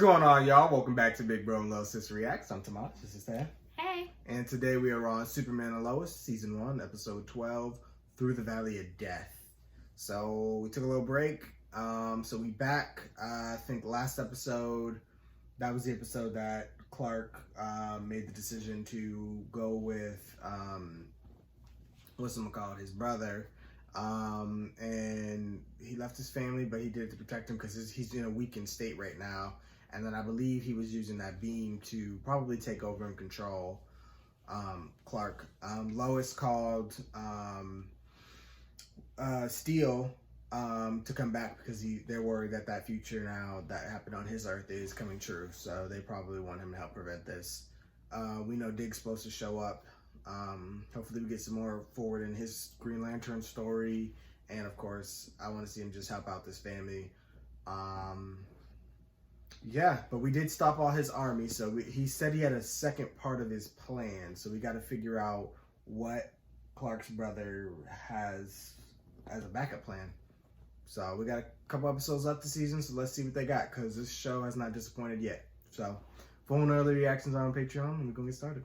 going on, y'all? Welcome back to Big Bro and Little Sis Reacts. I'm Tomas. This is Sam. Hey. And today we are on Superman and Lois, Season 1, Episode 12, Through the Valley of Death. So we took a little break. So we back. I think last episode, that was the episode that Clark made the decision to go with, his brother. And he left his family, but he did it to protect him because he's in a weakened state right now. And then I believe he was using that beam to probably take over and control Clark. Lois called Steel to come back because they're worried that that future now that happened on his Earth is coming true. So they probably want him to help prevent this. We know Digg's supposed to show up. Hopefully we get some more forward in his Green Lantern story. And of course, I want to see him just help out this family. Yeah, but we did stop all his army. So he said he had a second part of his plan. So we got to figure out what Clark's brother has as a backup plan. So we got a couple episodes left this season. So let's see what they got, because this show has not disappointed yet. So phone early reactions on Patreon, and we're going to get started.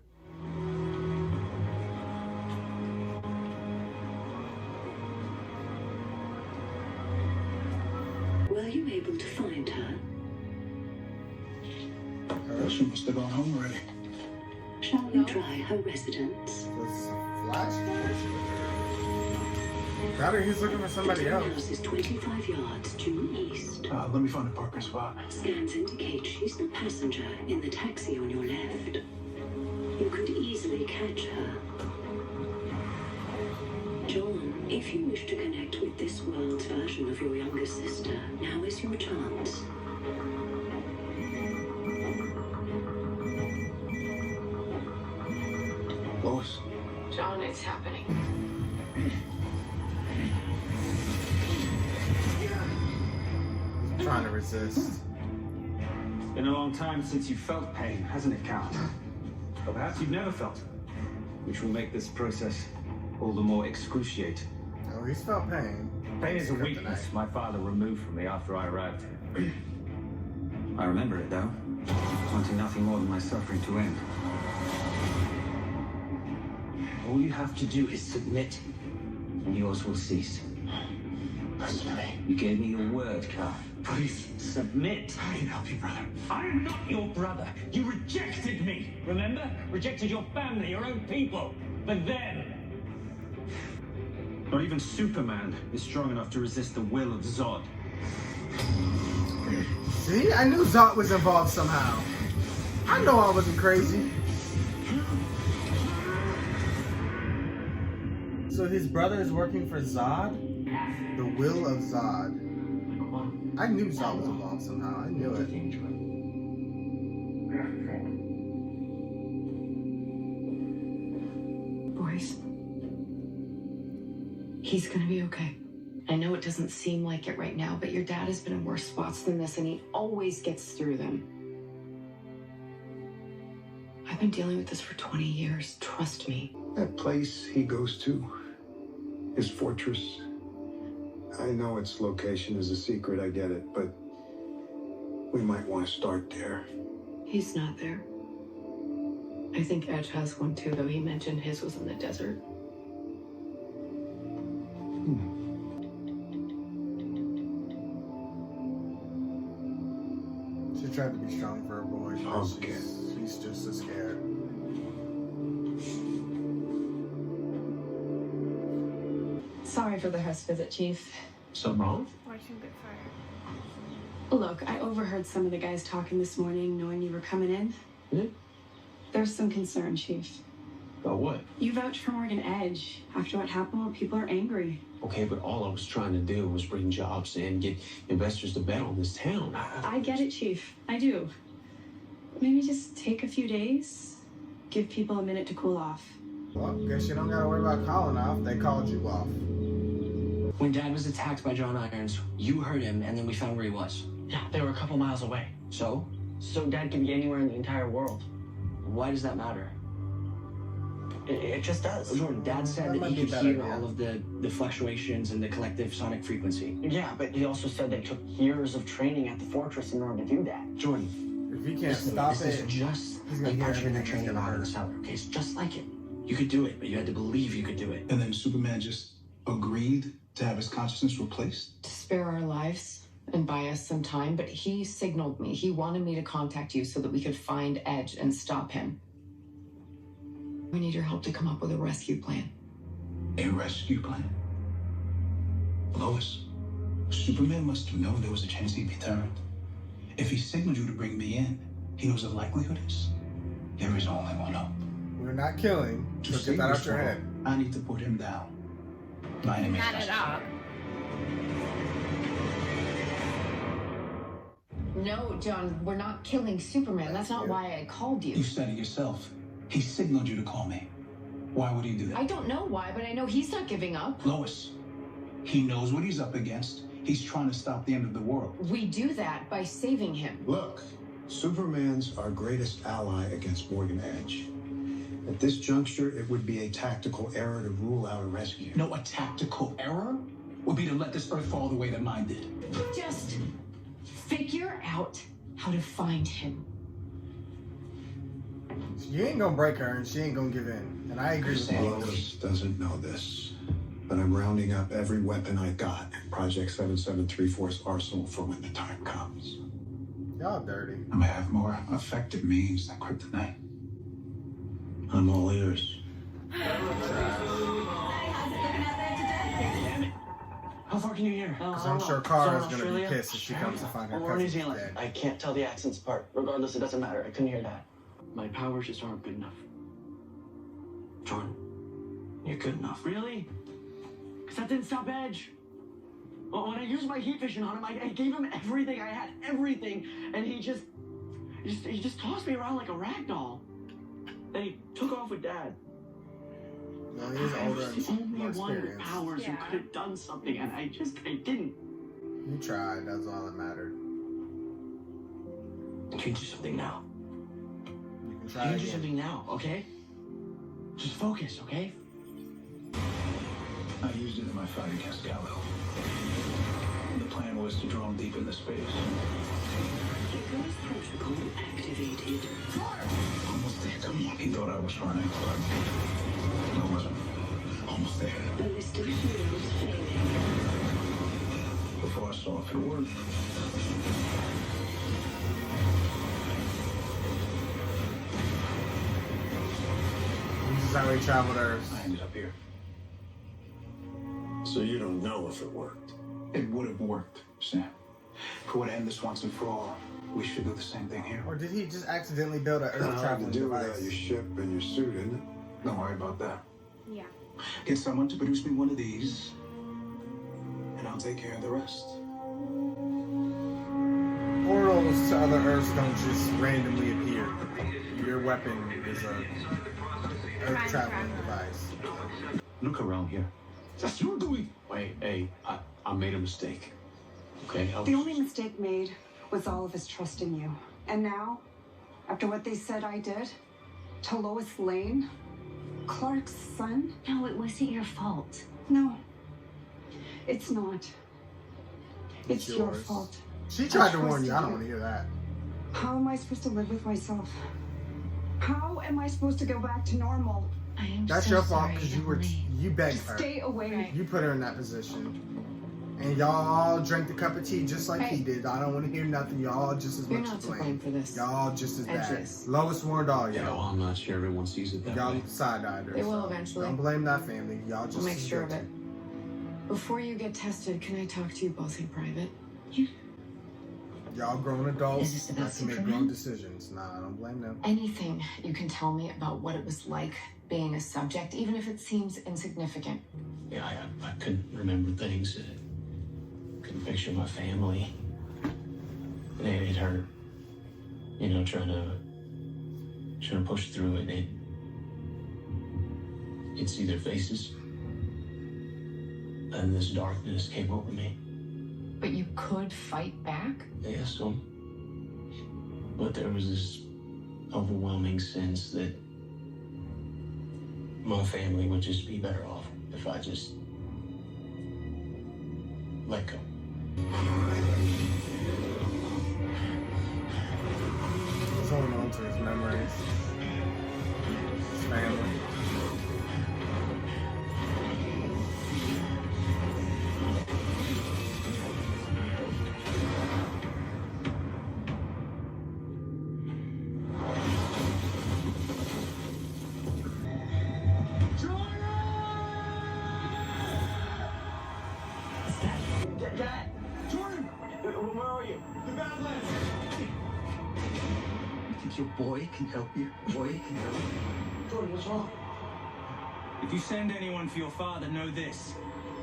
Were you able to find her? She must have gone home already. Shall we try her residence? So this is a flashback? Got it, he's looking for somebody else. The house is 25 yards due east. Let me find a parking spot. Scans indicate she's the passenger in the taxi on your left. You could easily catch her. John, if you wish to connect with this world's version of your younger sister, now is your chance. Lois. John, it's happening. He's trying to resist. It's been a long time since you felt pain, hasn't it, Count? Or perhaps you've never felt it, which will make this process all the more excruciating. Oh, he's felt pain. Pain is a weakness my father removed from me after I arrived here. I remember it, though, wanting nothing more than my suffering to end. All you have to do is submit, and yours will cease. Listen to me. You gave me your word, Carl. Please. Submit. I can help you, brother. I am not your brother. You rejected me, remember? Rejected your family, your own people. But then... Not even Superman is strong enough to resist the will of Zod. See? I knew Zod was involved somehow. I know I wasn't crazy. So his brother is working for Zod? The will of Zod. I knew Zod was involved somehow. I knew it. Boys, he's gonna be okay. I know it doesn't seem like it right now, but your dad has been in worse spots than this, and he always gets through them. I've been dealing with this for 20 years. Trust me. That place he goes to, his fortress. I know its location is a secret, I get it, but we might want to start there. He's not there. I think Edge has one too, though he mentioned his was in the desert. She tried to be strong for her boy. She's just so scared. Sorry for the house visit, Chief. Something wrong? Watching good fire. Look, I overheard some of the guys talking this morning, knowing you were coming in. Yeah? There's some concern, Chief. About what? You vouched for Morgan Edge. After what happened, people are angry. Okay, but all I was trying to do was bring jobs and get investors to bet on this town. I get it, Chief. I do. Maybe just take a few days. Give people a minute to cool off. Well, guess you don't gotta worry about calling off. They called you off. When Dad was attacked by John Irons, you heard him, and then we found where he was. Yeah, they were a couple miles away. So? So Dad could be anywhere in the entire world. Why does that matter? It just does. Jordan, Dad said that he could hear all of the fluctuations and the collective sonic frequency. Yeah, but he also said they took years of training at the fortress in order to do that. Jordan, If he can't Listen, stop this it, is just he's gonna like hear punching in a everything training that's gonna out in the hurt. cellar, okay? It's just like it. You could do it, but you had to believe you could do it. And then Superman just agreed to have his consciousness replaced? To spare our lives and buy us some time, but he signaled me. He wanted me to contact you so that we could find Edge and stop him. We need your help to come up with a rescue plan. A rescue plan? Lois, Superman must have known there was a chance he'd be turned. If he signaled you to bring me in, he knows the likelihood is there is only one hope. We're not killing. To So save get that us out your all, head. I need to put him down. By any means Add it necessary. up. No, John, we're not killing Superman. That's not why I called you. You said it yourself. He signaled you to call me. Why would he do that? I don't know why, but I know he's not giving up. Lois, he knows what he's up against. He's trying to stop the end of the world. We do that by saving him. Look, Superman's our greatest ally against Morgan Edge. At this juncture, it would be a tactical error to rule out a rescue. No, a tactical error would be to let this Earth fall the way that mine did. Just figure out how to find him. You ain't gonna break her, and she ain't gonna give in. And I agree with Lois. Lois doesn't know this, but I'm rounding up every weapon I got in Project 7734's arsenal for when the time comes. Y'all dirty. I may have more effective means than kryptonite. I'm all ears. How far can you hear? Because I'm sure Kara's gonna be pissed if she comes to find her Or New cousin Zealand. dead. I can't tell the accents apart. Regardless, it doesn't matter. I couldn't hear that. My powers just aren't good enough. Jordan, you're good enough. Really? Because that didn't stop Edge. Well, when I used my heat vision on him, I gave him everything. I had everything. And he just tossed me around like a rag doll. Then he took off with Dad. No, he's I older was the and only more one with experienced. powers who could have done something, and I didn't. You tried, that's all that mattered. Can you do something now? You can Can try you do again. something now, okay? Just focus, okay? I used it in my fight against Kal-El. The plan was to draw him deep into space. Diggle's protocol activated. Almost there, come on. He thought I was running, but I wasn't. Almost there. Ballistic shields failing. Before I saw if it worked. This is how he traveled Earth. I ended up here. So you don't know if it worked. It would have worked, Sam. If we would end this once and for all, we should do the same thing here. Or did he just accidentally build an Earth Hard to traveling do without device? your ship and your suit, isn't it? Don't worry about that. Yeah. Get someone to produce me one of these, and I'll take care of the rest. Portals to other Earths don't just randomly appear. Your weapon is a Earth traveling device. Look around here. That's what you're doing. Wait, hey, I made a mistake. Okay? The only mistake made was all of his trust in you. And now, after what they said I did to Lois Lane, Clark's son? No, it wasn't your fault. No, it's not. It's your yours. fault. She tried to I warn you. I trusted don't want to hear that. How am I supposed to live with myself? How am I supposed to go back to normal? I am That's so your fault sorry, because Emily. you begged her. Stay away. You put her in that position. And y'all drank the cup of tea just like he Hey. did. I don't want to hear nothing. Y'all just as You're much not to to blame blame. for this. Y'all just as bad. Edges. Lois warned all Yeah, well, y'all. I'm not sure everyone sees it that Y'all way. side-eyed her. They will so eventually. Don't blame that family. Y'all just We'll make as sure of guilty. it. Before you get tested, can I talk to you both in private? Y'all grown adults Is this about have to make Superman? grown decisions. Nah, I don't blame them. Anything you can tell me about what it was like being a subject, even if it seems insignificant. Yeah, I couldn't remember things. Couldn't picture my family. It hurt. You know, trying to push through it. You'd see their faces. And this darkness came over me. But you could fight back? Yeah, so. But there was this overwhelming sense that my family would just be better off if I just let go. Dad! Jordan! Where are you? The Badlands! You think your boy can help you? Boy can help you? Jordan, what's wrong? If you send anyone for your father, know this.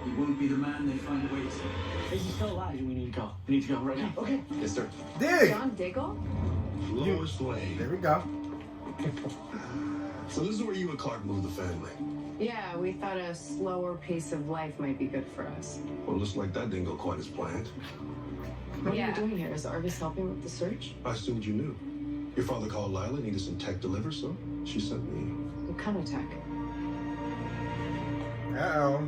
He won't be the man they find a way to. Is he still alive? We need to go. We need to go right now. Okay. Yes, sir. Dig! John Diggle? Lois Lane. There we go. So this is where you and Clark moved the family. Yeah, we thought a slower pace of life might be good for us. Well, looks like that didn't go quite as planned. What are you doing here? Is Arvis helping with the search? I assumed you knew. Your father called Lila, needed some tech delivered, so she sent me. What kind of tech? Uh-oh.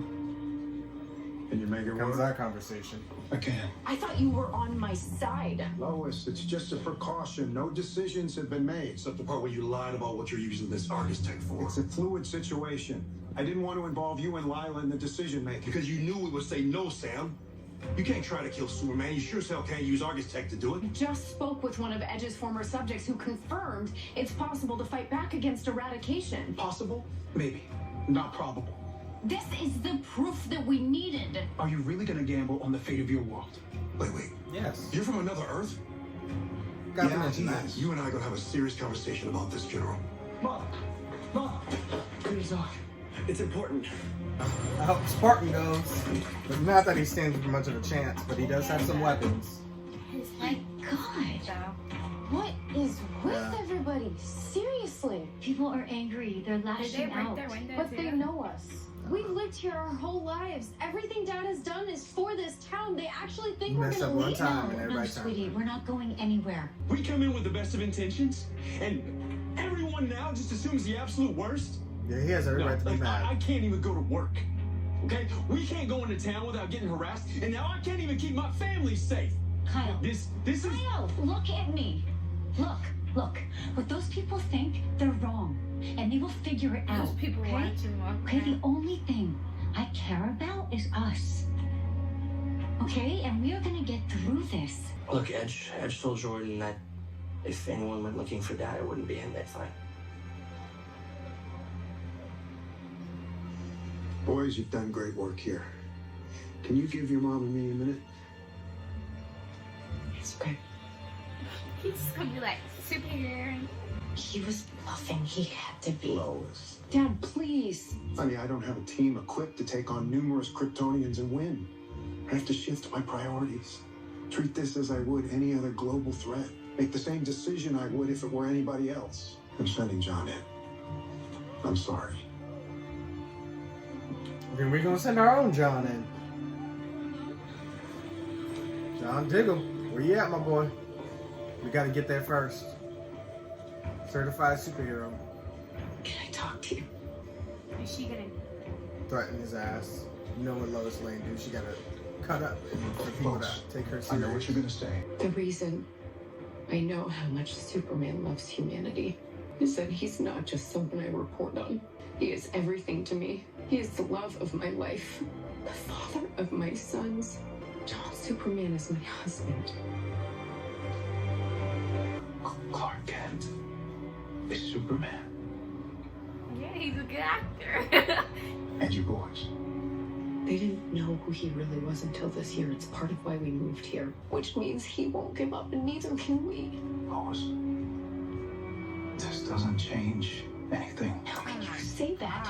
Can you make it Comes work? that conversation. I can. I thought you were on my side. Lois, it's just a precaution. No decisions have been made. Except the part where you lied about what you're using this Argus tech for. It's a fluid situation. I didn't want to involve you and Lila in the decision making. Because you knew we would say no, Sam. You can't try to kill Superman. You sure as hell can't use Argus tech to do it. Just spoke with one of Edge's former subjects who confirmed it's possible to fight back against eradication. Possible? Maybe. Not probable. This is the proof that we needed. Are you really gonna gamble on the fate of your world? Wait. Yes. You're from another Earth? Got to Yeah, mention that. yes. You and I are gonna have a serious conversation about this, General. Mom! Mom! Please talk. It's important. Oh, Spartan goes. But not that he stands with much of a chance, but he does have some weapons. My God. What is with Yeah. everybody? Seriously. People are angry. They're lashing out. But they know us. We've lived here our whole lives. Everything Dad has done is for this town. They actually think You we're messed gonna up one leave time now. and No, everybody turned. sweetie, we're not going anywhere. We come in with the best of intentions, and everyone now just assumes the absolute worst. Yeah, he has every right to be I mad. can't even go to work. Okay? We can't go into town without getting harassed, and now I can't even keep my family safe. Kyle. This is Kyle, look at me. Look. What those people think, they're wrong. And they will figure it out. Those people okay? want to walk Okay, the around. only thing I care about is us. Okay? And we are gonna get through this. Look, Edge told Jordan that if anyone went looking for Dad, it wouldn't be him they'd find. Boys, you've done great work here. Can you give your mom and me a minute? It's okay. He's just gonna be like, superhero. He was bluffing. He had to be. Lois. Dad, please. Honey, I don't have a team equipped to take on numerous Kryptonians and win. I have to shift my priorities. Treat this as I would any other global threat. Make the same decision I would if it were anybody else. I'm sending John in. I'm sorry. Then we're gonna send our own John in. John Diggle, where you at, my boy? We gotta get there first. Certified superhero. Can I talk to you? Is she gonna? Threaten his ass. You know what Lois Lane do? She gotta cut up and for people to take her I know what serious. you're gonna say. The reason I know how much Superman loves humanity is that he's not just someone I report on. He is everything to me. He is the love of my life, the father of my sons. John Superman is my husband. Clark Kent is Superman. Yeah, he's a good actor. And your boys. They didn't know who he really was until this year. It's part of why we moved here, which means he won't give up, and neither can we. Lois. This doesn't change anything. How can you say that?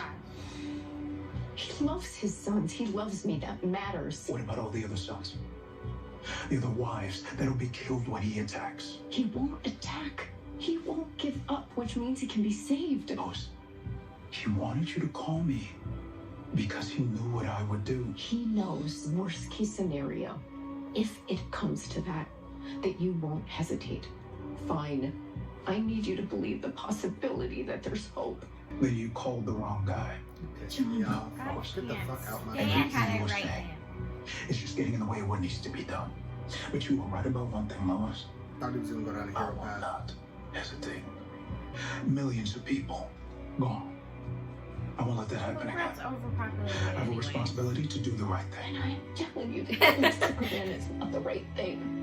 He loves his sons. He loves me. That matters. What about all the other sons? The other wives that'll be killed when he attacks. He won't attack. He won't give up, which means he can be saved. Lois, he wanted you to call me because he knew what I would do. He knows, worst case scenario, if it comes to that, that you won't hesitate. Fine. I need you to believe the possibility that there's hope. Then you called the wrong guy. Pissing me off. Get the fuck out my They face. had you it were right saying. there. It's just getting in the way of what needs to be done. But you were right about one thing, Lois. Thought he was gonna go down a I hero will path. not hesitate. Millions of people gone. I won't let that happen again. That's overpopulated. I have a anyway. responsibility to do the right thing. And I'm telling you that Superman is not the right thing.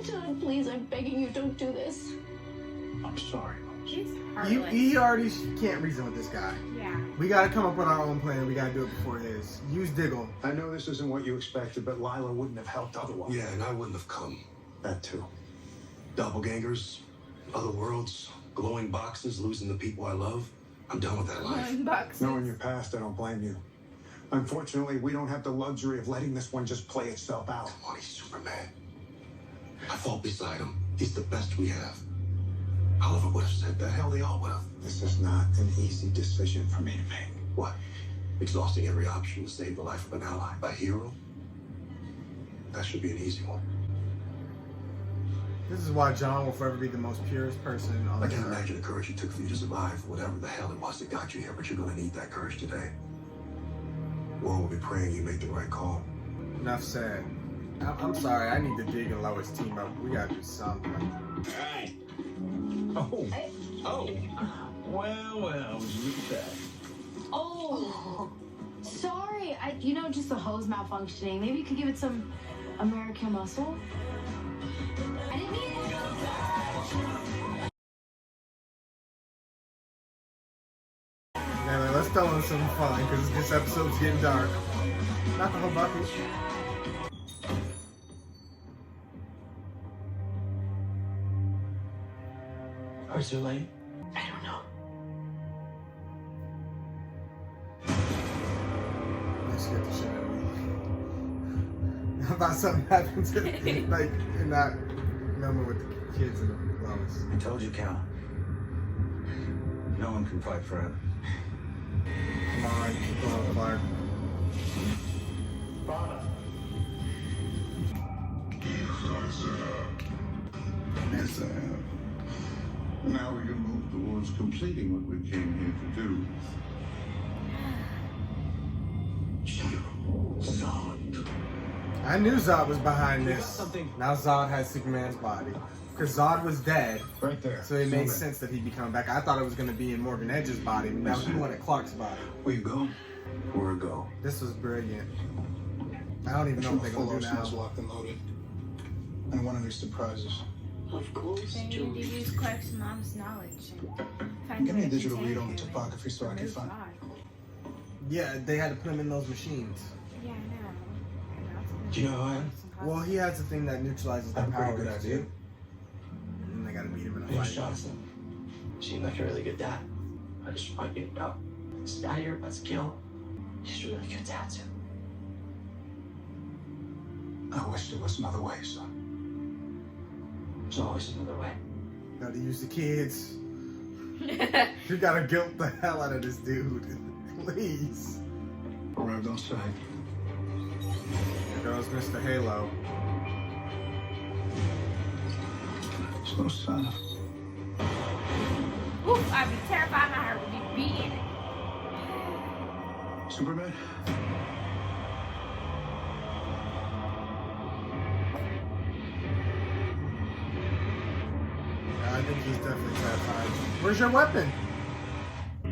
John, please, I'm begging you, don't do this. I'm sorry, Lois. She's He heartless. already can't reason with this guy. Yeah. We gotta come up with our own plan. We gotta do it before his. Use Diggle. I know this isn't what you expected, but Lila wouldn't have helped otherwise. Yeah, and I wouldn't have come. That too. Doppelgangers, other worlds, glowing boxes, losing the people I love. I'm done with that life. Boxes. Knowing your past, I don't blame you. Unfortunately, we don't have the luxury of letting this one just play itself out. Come on, he's Superman. I fought beside him. He's the best we have. Oliver would have said that. Hell, they all would have. This is not an easy decision for me to make. What? Exhausting every option to save the life of an ally. A hero? That should be an easy one. This is why John will forever be the most purest person on I this can't earth. imagine the courage it took for you to survive, whatever the hell it was that got you here, but you're gonna need that courage today. The world will be praying you make the right call. Enough said. I'm sorry. I need to Dig and Lois team up. We gotta do something. Alright. Oh. Well, look at that. Oh, sorry. Just the hose malfunctioning. Maybe you could give it some American muscle. I didn't mean it. Anyway, let's throw in some fun because this episode's getting dark. Not the whole bucket. Are you late? I don't know. Let's get the shit out of me. How about something happens like in that moment with the kids and the Lois? I told you, Cal. No one can fight forever. Come on, keep going, Clark. Yes, I have. Now we can move towards completing what we came here to do. Zod. I knew Zod was behind You got this. something. Now Zod has Superman's body. Because Zod was dead. Right there. So it made sense that he'd be coming back. I thought it was going to be in Morgan Edge's body, but now he wanted Clark's body. Where you go? Where to go? This was brilliant. I don't even know what they're going to do Smells now. locked and loaded. And one of these surprises. Of course, They need to John. use Clark's mom's knowledge. And Give me a find digital container read on the and topography so I can remove find. Zod. Yeah, they had to put him in those machines. Yeah, I know. Do you know who I am? Well, he has the thing that neutralizes the I'm pretty power good to at do. it. And they got to beat him in a I just fight. shot him. Seemed like a really good dad. I just want to get about his dad here, about skill. He's a really good dad too. I wish there was another way, son. There's always another way. Got to use the kids. You got to guilt the hell out of this dude. Please. Arrived on site. There goes Mr. Halo. So, son. Oof, I'd be terrified. My heart would be beating. Superman? I think he's definitely terrified. Where's your weapon?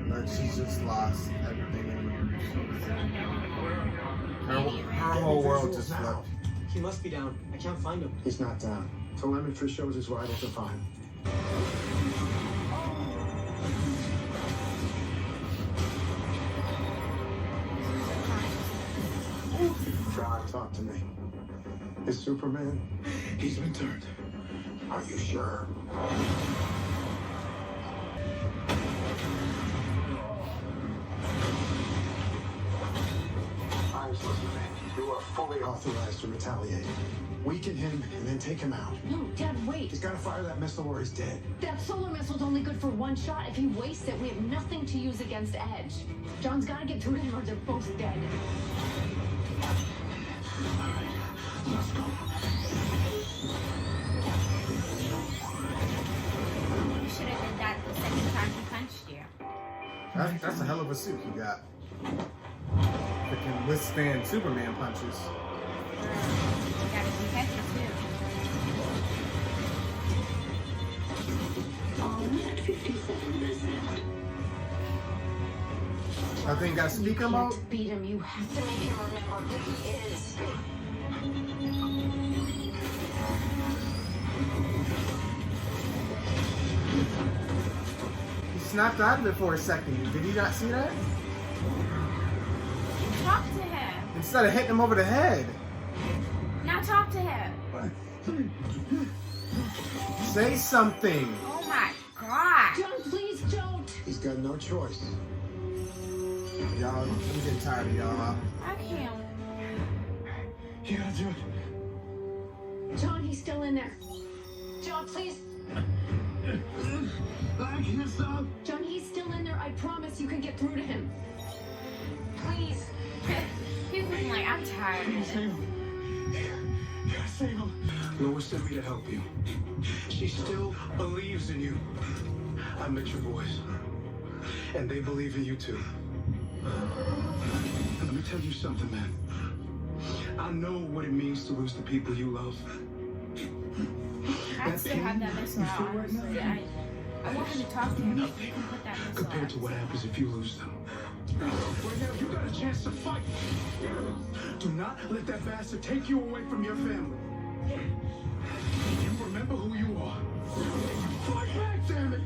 But she's just lost everything in her whole world just flipped. He must be down. I can't find him. He's not down. Telemetry shows his vitals are fine. John, talk to me. Is Superman? He's been turned. Are you sure? I'm Superman. You are fully authorized to retaliate. Weaken him and then take him out. No, Dad, wait. He's got to fire that missile or he's dead. That solar missile's only good for one shot. If he wastes it, we have nothing to use against Edge. John's got to get through to him or they're both dead. Let's go. You should have did that the second time he punched you. That's a hell of a suit you got. That can withstand Superman punches. You gotta be heavy too. On at 57%. I think got speaker mode. To beat him, you have to make him remember who he is. snapped out of it for a second. Did he not see that? Talk to him. Instead of hitting him over the head. Now talk to him. Say something. Oh my god. John, please don't. He's got no choice. Y'all, I'm getting tired of y'all. I can't. You gotta do it. John, he's still in there. John, please. I can't stop. John, he's still in there. I promise you can get through to him. Please. He's looking like, I'm tired. You gotta save him. Lois sent me to help you. She still believes in you. I met your boys, and they believe in you too. Let me tell you something, man. I know what it means to lose the people you love. I still have that missile out, honestly. I want him to talk to him. You can put that missile Compared out. to what happens if you lose them. Right now, you got a chance to fight. Do not let that bastard take you away from your family. You remember who you are. Fight back, damn it!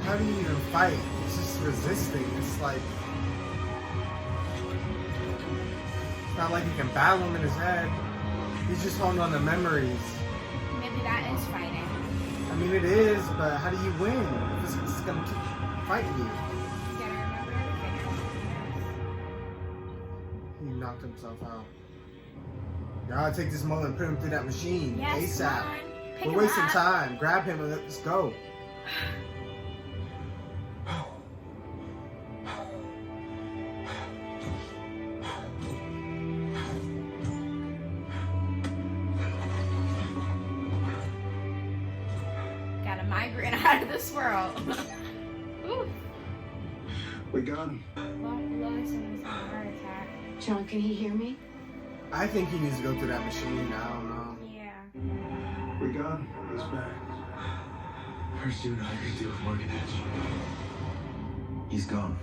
How do you even fight? It's just resisting. It's like... It's not like you can battle him in his head. He's just holding on to memories. Maybe that is fighting. I mean, it is, but how do you win? If it's gonna keep fighting you. You gotta remember everything. He knocked himself out. Y'all take this moment and put him through that machine. Yes, ASAP. come on. Pick We're him wasting up. time. Grab him and let's go. Got a migraine out of this world. Ooh. We got him. Lois almost had a heart attack. John, can he hear me? I think he needs to go through that machine. I don't know. Yeah. We got him. He's back. First you and I could do with Morgan Edge. He's gone.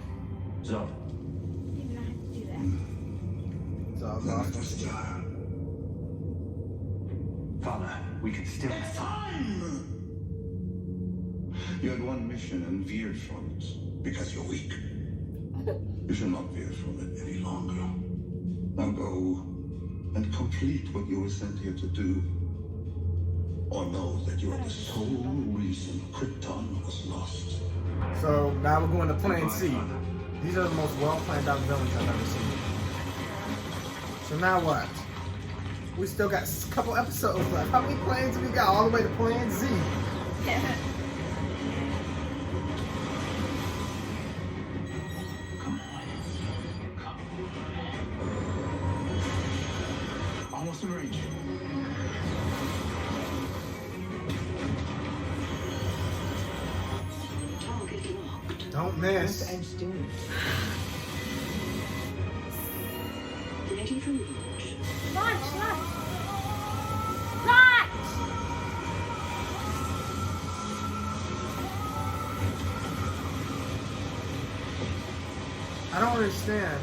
So, You did not have to do that. So I was Just, Father, we can still... you had one mission and veered from it because you're weak. You should not veer from it any longer. Now go and complete what you were sent here to do. Or know that you are the sole reason Krypton was lost. So now we're going to Plan C. These are the most well planned out villains I've ever seen. So now what? We still got a couple episodes left. How many plans we got all the way to Plan Z? Almost in range. Target locked. Don't miss. Ready for launch. Launch! Launch! I don't understand.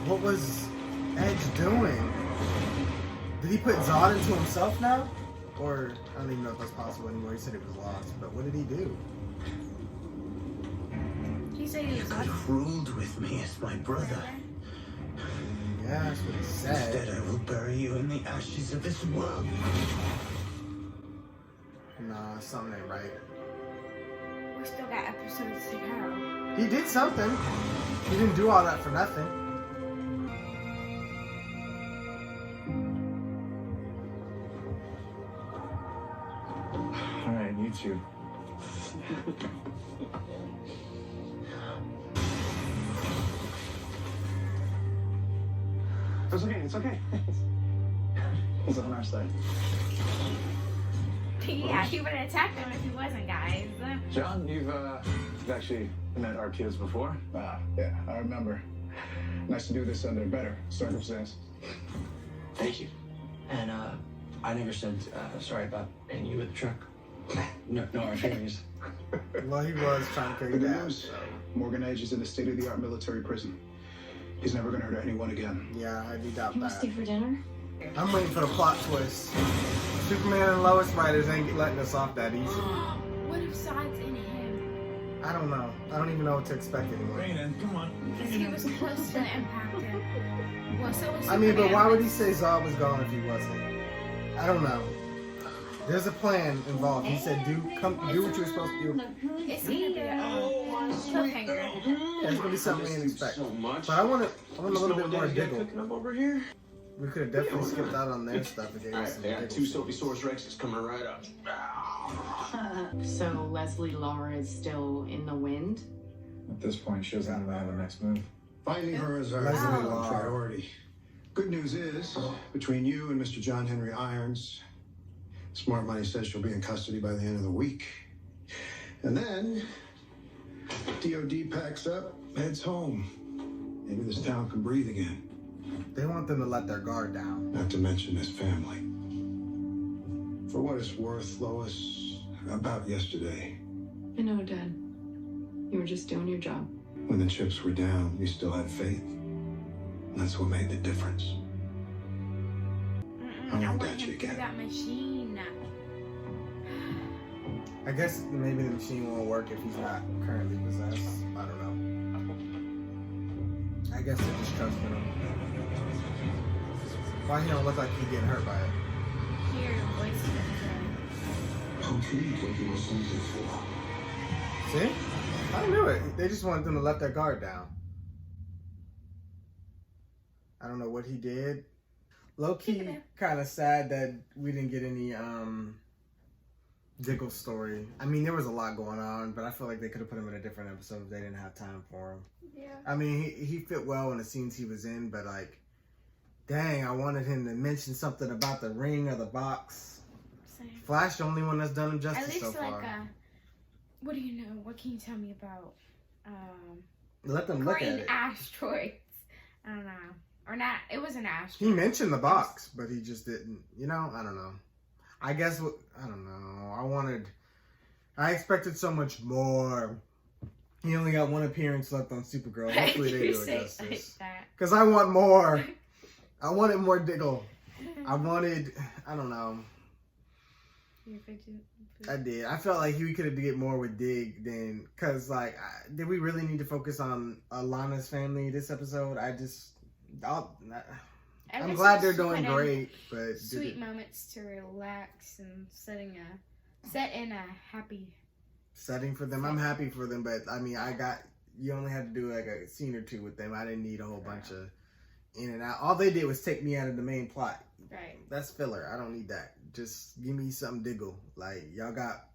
What was Edge doing? Did he put Zod into himself now? Or, I don't even know if that's possible anymore. He said it was lost. But what did he do? He said he was Ruled with me as my brother. Yeah, that's what he said. Instead, I will bury you in the ashes of this world. Nah, something ain't right. We still got episodes to go. He did something. He didn't do all that for nothing. All right, you two. It's okay. It's okay. He's on our side. Yeah, he would have attacked him if he wasn't, guys. John, you've actually met our kids before. Yeah, I remember. Nice to do this under better circumstances. Thank you. And I never said sorry about hitting you with the truck. No hard feelings. Well, he was trying to kill The your good dad. news, Morgan Edge is in a state-of-the-art military prison. He's never gonna hurt anyone again. Yeah, I do doubt You want to stay that. for dinner? I'm waiting for the plot twist. Superman and Lois writers ain't letting us off that easy. What if Zod's in him? I don't know. I don't even know what to expect anymore. Come on. Because he was close to the impactor. Well, so was I mean, but Superman. why would he say Zod was gone if he wasn't? I don't know. There's a plan involved. He said, do what you were supposed to do. It's gonna be a cliffhanger. Yeah, it's gonna be something we didn't expect. But I want a little bit more Diggle. Cooking up over here? We could have definitely skipped out on their stuff and gave us some Alright, I got Diggle 2 stuff. Sylviesaurus Rexes coming right up. So Leslie Laura is still in the wind? At this point, she doesn't know the next move. Finding her is our Leslie number one Law. priority. Good news is, between you and Mr. John Henry Irons, Smart Money says she'll be in custody by the end of the week. And then, DOD packs up, heads home. Maybe this town can breathe again. They want them to let their guard down. Not to mention his family. For what it's worth, Lois, about yesterday, I know, Dad. You were just doing your job. when the chips were down, you still had faith. That's what made the difference. I I won't want get you him through again. that machine. I guess maybe the machine won't work if he's not currently possessed. I don't know. I guess they're just trusting him. Why he don't look like he's getting hurt by it? Here, voice Complete what you were sent here for. See? I knew it. They just wanted them to let their guard down. I don't know what he did. Low-key kind of sad that we didn't get any Diggle story. I mean, there was a lot going on, but I feel like they could have put him in a different episode if they didn't have time for him. Yeah. I mean, he fit well in the scenes he was in, but like, dang, I wanted him to mention something about the ring or the box. Same. Flash, the only one that's done him At justice least so far. what do you know? What can you tell me about Let them look at green it. asteroids? I don't know. Or not, it was an He asteroid. mentioned the box, but he just didn't. You know, I don't know. I guess what I don't know. I expected so much more. He only got one appearance left on Supergirl. Hopefully they do it justice. Like that. Because I want more. I wanted more Diggle. I don't know. I did. I felt like we could have did more with Dig than, because like, did we really need to focus on Alana's family this episode? I'm glad they're doing great, but sweet moments to relax and set in a happy setting for them. I'm happy for them, but I mean, you only had to do like a scene or two with them. I didn't need a whole bunch of in and out. All they did was take me out of the main plot. Right. That's filler. I don't need that. Just give me something Diggle. Like, y'all got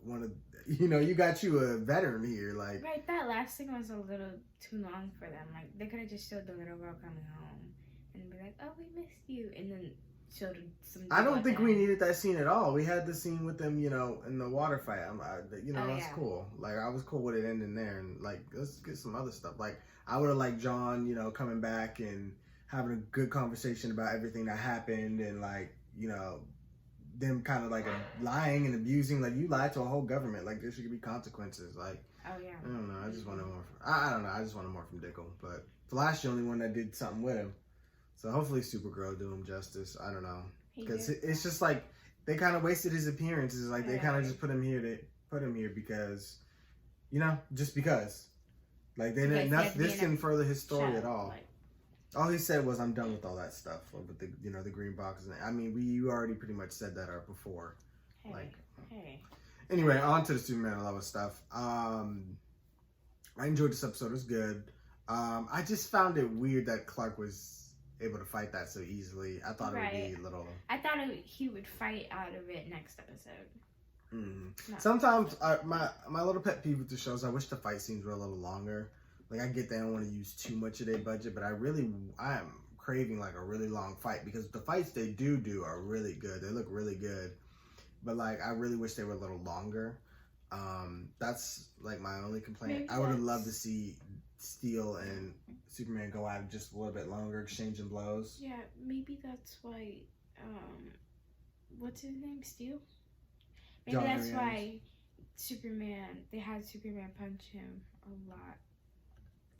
you got you a veteran here. Like, right, that last thing was a little too long for them. Like, they could have just showed the little girl coming home and be like, "Oh, we missed you," and then showed some. I don't think we needed that scene at all. We had the scene with them, in the water fight. That's cool. Like, I was cool with it ending there, and like, let's get some other stuff. Like, I would have liked John, coming back and having a good conversation about everything that happened, and like, them kind of like lying and abusing. Like, you lied to a whole government. Like, there should be consequences. Like, oh yeah. I don't know. I just wanted more. I don't know. I just wanted more from Diggle. But Flash, the only one that did something with him. So hopefully Supergirl do him justice. I don't know, because it's just like they kind of wasted his appearances. Like, they kind of just put him here because, just because. Like, they didn't. This didn't further his story at all. All he said was, "I'm done with all that stuff with the the green box." I mean, you already pretty much said that before. Anyway, on to the Superman and Lois stuff. I enjoyed this episode. It was good. I just found it weird that Clark was able to fight that so easily. I thought it would be a little. I thought he would fight out of it next episode. No. Sometimes my little pet peeve with the shows, I wish the fight scenes were a little longer. Like, I get they don't want to use too much of their budget, but I am craving like a really long fight, because the fights they do are really good. They look really good, but like, I really wish they were a little longer. That's like my only complaint. Maybe I would have loved to see Steel and Superman go at it just a little bit longer, exchanging blows. Yeah, maybe that's why. What's his name? Steel. Maybe John that's Henry why Superman. They had Superman punch him a lot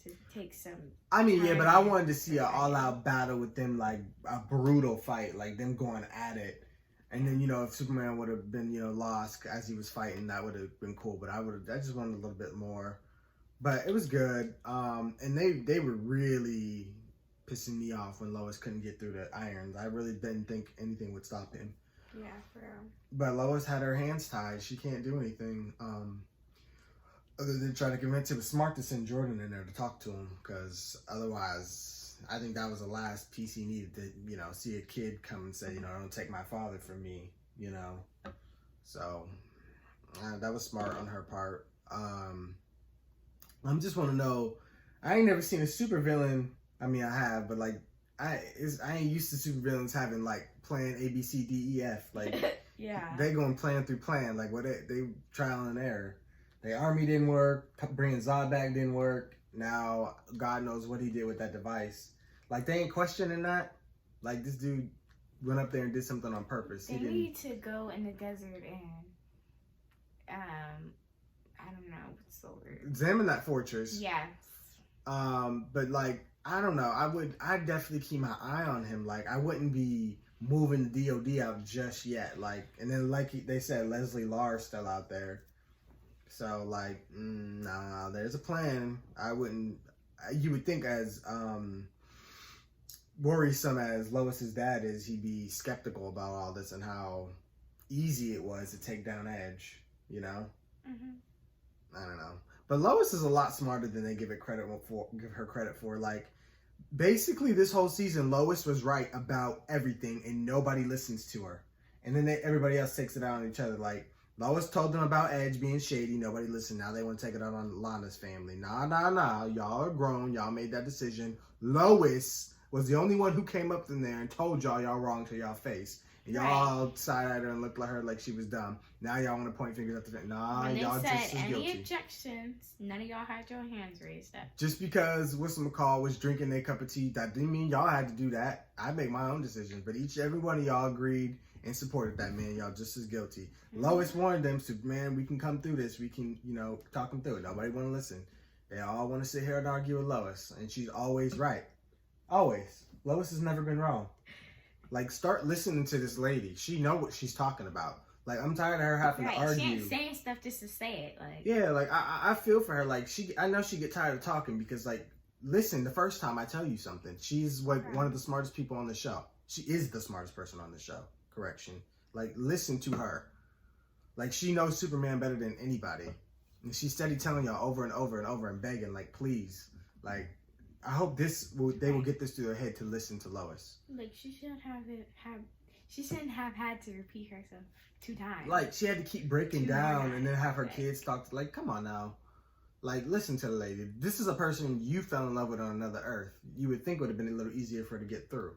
to take some. I mean, yeah, time but I wanted to to see an all-out battle with them, like a brutal fight, like them going at it. And then, you know, if Superman would have been, you know, lost as he was fighting, that would have been cool. But I just wanted a little bit more. But it was good. And they were really pissing me off when Lois couldn't get through the irons. I really didn't think anything would stop him. Yeah, for real. But Lois had her hands tied. She can't do anything other than try to convince him. It was smart to send Jordan in there to talk to him, because otherwise, I think that was the last piece he needed to, you know, see a kid come and say, you know, don't take my father from me, you know. So that was smart on her part. I just want to know, I ain't never seen a supervillain. I mean, I have, but like, I ain't used to supervillains having like plan A, B, C, D, E, F. Like, yeah, they going plan through plan. Like, what they trial and error. The army didn't work. Bringing Zod back didn't work. Now God knows what he did with that device. Like, they ain't questioning that. Like, this dude went up there and did something on purpose. They need to go in the desert and I don't know what's the word. Examine that fortress. Yes. But like, I don't know. I'd definitely keep my eye on him. Like, I wouldn't be moving the DOD out just yet. Like, and then like they said, Leslie Lar's still out there. So like, nah, there's a plan. I wouldn't. You would think as worrisome as Lois's dad is, he'd be skeptical about all this and how easy it was to take down Edge. You know. I don't know. But Lois is a lot smarter than they give her credit for. Like, basically this whole season, Lois was right about everything and nobody listens to her. And then everybody else takes it out on each other. Like, Lois told them about Edge being shady. Nobody listened. Now they want to take it out on Lana's family. Nah. Y'all are grown. Y'all made that decision. Lois was the only one who came up in there and told y'all wrong to y'all face. And y'all side-eyed her and looked at her like she was dumb. Now y'all want to point fingers at the face. Nah, when y'all they just said as guilty. any objections, none of y'all had your hands raised up. Just because whatchamacall was drinking their cup of tea, that didn't mean y'all had to do that. I make my own decisions. But every one of y'all agreed and supported that, man. Y'all just as guilty. Lois warned them, man, we can come through this. We can, you know, talk them through it. Nobody want to listen. They all want to sit here and argue with Lois. And she's always right. Always. Lois has never been wrong. Like, start listening to this lady. She know what she's talking about. Like, I'm tired of her having to argue. She ain't saying stuff just to say it. Like, yeah, like I feel for her. Like, I know she get tired of talking because, like, listen, the first time I tell you something, she's like one of the smartest people on the show. She is the smartest person on the show. Correction. Like, listen to her. Like, she knows Superman better than anybody, and she's steady telling y'all over and over and over and begging, like, please, like, I hope they will get this through their head to listen to Lois. Like, she shouldn't have had to repeat herself 2 times. Like, she had to keep breaking down and then have her kids talk. Like, come on now. Like, listen to the lady. This is a person you fell in love with on another Earth. You would think it would have been a little easier for her to get through.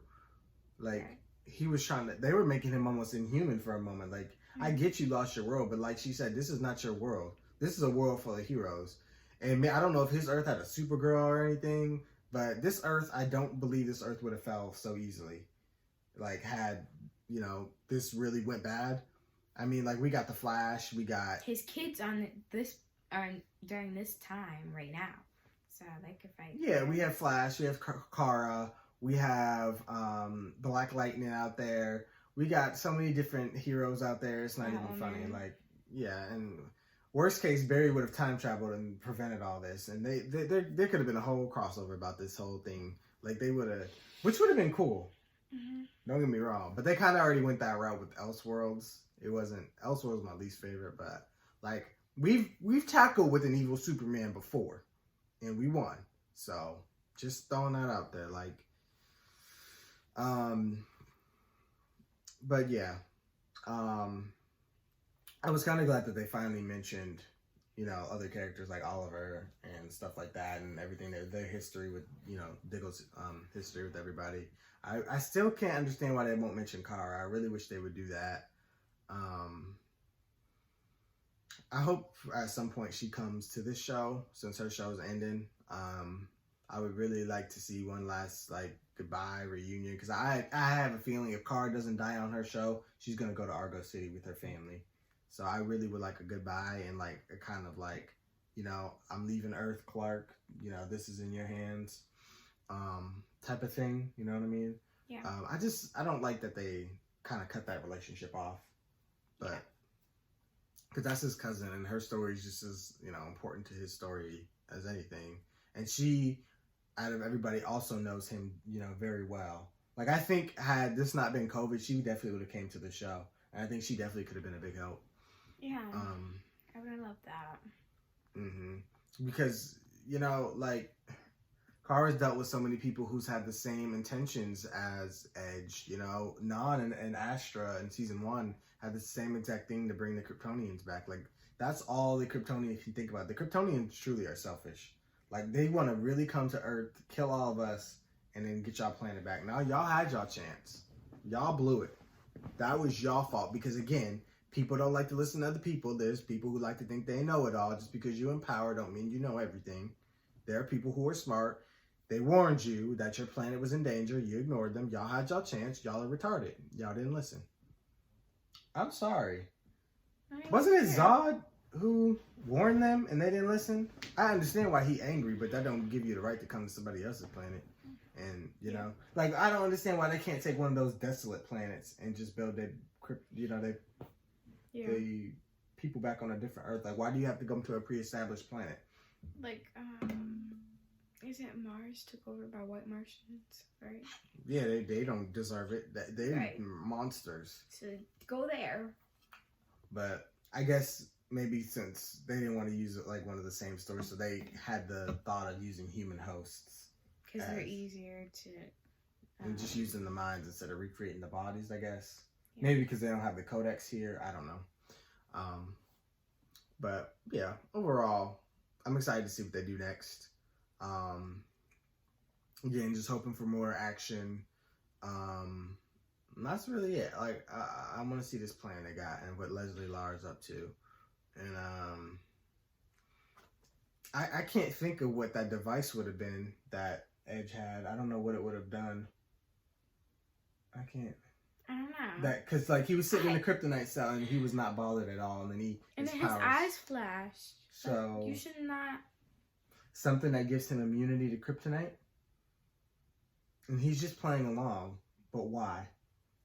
Like, he was they were making him almost inhuman for a moment. Like, I get you lost your world, but like she said, this is not your world. This is a world full of heroes. And I don't know if his Earth had a Supergirl or anything, but this Earth, I don't believe this Earth would have fell so easily. Like, had, you know, this really went bad. I mean, like, we got the Flash, we got his kids on this during this time right now, so they could fight. Yeah, we have Flash, we have Kara, we have Black Lightning out there. We got so many different heroes out there. It's not even funny. Like, yeah, and worst case, Barry would have time traveled and prevented all this, and there could have been a whole crossover about this whole thing. Like, they would have, which would have been cool. Don't get me wrong, but they kind of already went that route with Elseworlds. It wasn't Elseworlds my least favorite, but like we've tackled with an evil Superman before, and we won. So just throwing that out there, like, but yeah, I was kind of glad that they finally mentioned, you know, other characters like Oliver and stuff like that, and everything their history with, you know, Diggle's history with everybody. I still can't understand why they won't mention Kara. I really wish they would do that. I hope at some point she comes to this show, since her show's ending. I would really like to see one last, like, goodbye reunion, because I have a feeling if Kara doesn't die on her show, she's gonna go to Argo City with her family. So I really would like a goodbye and like a kind of like you know, I'm leaving Earth, Clark. You know, this is in your hands, type of thing. You know what I mean? Yeah. I don't like that they kind of cut that relationship off, but because that's his cousin and her story is just as, you know, important to his story as anything. And she, out of everybody, also knows him, you know, very well. Like, I think had this not been COVID, she definitely would have came to the show. And I think she definitely could have been a big help. Yeah. I would have loved that. Because, you know, like, Kara's dealt with so many people who's had the same intentions as Edge. You know, Non and Astra in season 1 had the same exact thing to bring the Kryptonians back. Like, that's all the Kryptonians can think about. The Kryptonians truly are selfish. Like, they want to really come to Earth, kill all of us, and then get y'all planet back. Now, y'all had y'all chance. Y'all blew it. That was y'all fault. Because, again, people don't like to listen to other people. There's people who like to think they know it all. Just because you're in power don't mean you know everything. There are people who are smart. They warned you that your planet was in danger. You ignored them. Y'all had y'all chance. Y'all are retarded. Y'all didn't listen. I'm sorry. Wasn't it Zod who warned them and they didn't listen? I understand why he angry, but that don't give you the right to come to somebody else's planet. And, you know, like, I don't understand why they can't take one of those desolate planets and just build their, you know, the people back on a different Earth. Like, why do you have to come to a pre-established planet? Like, isn't Mars took over by white Martians, right? Yeah, they don't deserve it. They're monsters. So go there. But I guess maybe since they didn't want to use it like one of the same stories, so they had the thought of using human hosts. Because they're easier to... and just using the minds instead of recreating the bodies, I guess. Yeah. Maybe because they don't have the codex here. I don't know. But yeah, overall, I'm excited to see what they do next. Again, just hoping for more action. And that's really it. Like, I want to see this plan they got and what Leslie Lar's up to. And I can't think of what that device would have been that Edge had. I don't know what it would have done. I don't know. That because like he was sitting in the kryptonite cell and he was not bothered at all, and then his eyes flashed. So you should not. Something that gives him immunity to kryptonite, and he's just playing along. But why?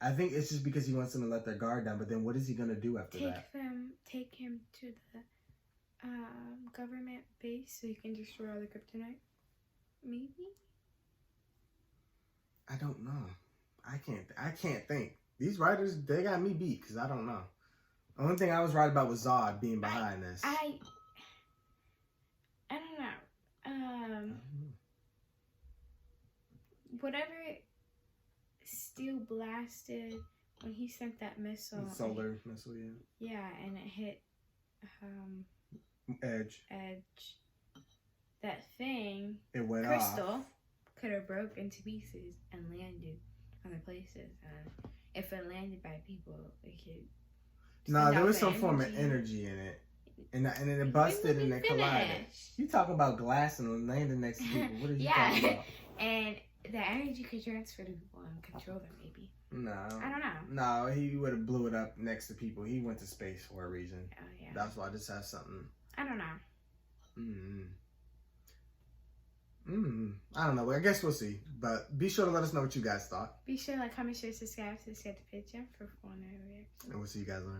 I think it's just because he wants them to let their guard down. But then what is he gonna do after that? Take him to the government base so he can destroy all the kryptonite. Maybe. I don't know. I can't think. These writers, they got me beat because I don't know. The only thing I was right about was Zod being behind this. I don't know. Whatever Steel blasted when he sent that missile. The solar missile, yeah. Yeah, and it hit Edge. That thing. It went Crystal off. Could have broke into pieces and landed other places. If it landed by people, it could. No, there was some form of energy in it. And then it busted and it collided. You talking about glass and landing next to people. What are you talking about? And the energy could transfer to people and control them, maybe. No. I don't know. No, he would have blew it up next to people. He went to space for a reason. Oh, yeah. That's why I just have something. I don't know. I don't know. I guess we'll see. But be sure to let us know what you guys thought. Be sure to like, comment, share, subscribe to the Sketch Picture for more reactions. And we'll see you guys later.